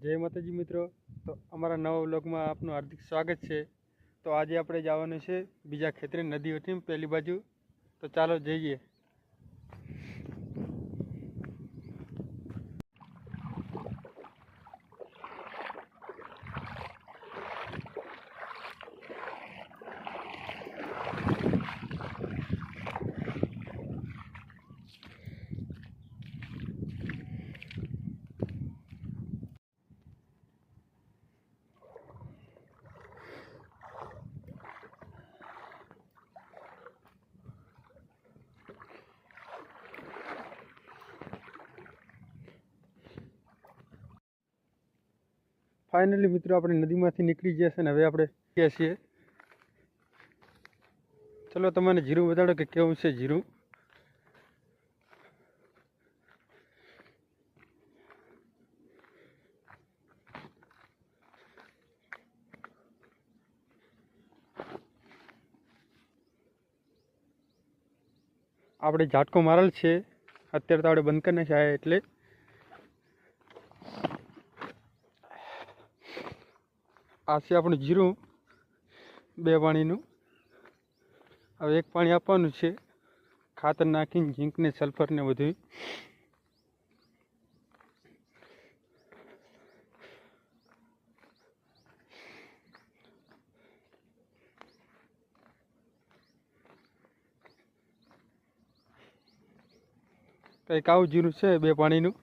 જય માતાજી મિત્રો, તો અમારા નવા વ્લોગમાં આપનું હાર્દિક સ્વાગત છે। તો આજે આપણે જવાનું છે બીજા ખેતરે નદી હતી પહેલી બાજુ, તો ચાલો જઈએ। ફાઇનલી મિત્રો આપણે નદીમાંથી નીકળી ગયા છે ને હવે આપણે ગયા છીએ। ચલો તમને જીરું બતાડો કે કેવું છે જીરું। આપણે ઝાટકો મારેલ છે, અત્યારે તો આપણે બંધ કરી નાખ્યા એટલે આ છે આપણું જીરું બે પાણીનું। હવે એક પાણી આપવાનું છે ખાતર નાખીને, ઝીંક ને સલ્ફર ને બધું। કંઈક આવું જીરું છે બે પાણીનું।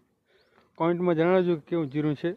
કોમેન્ટમાં જણાવજો કે કેવું જીરું છે।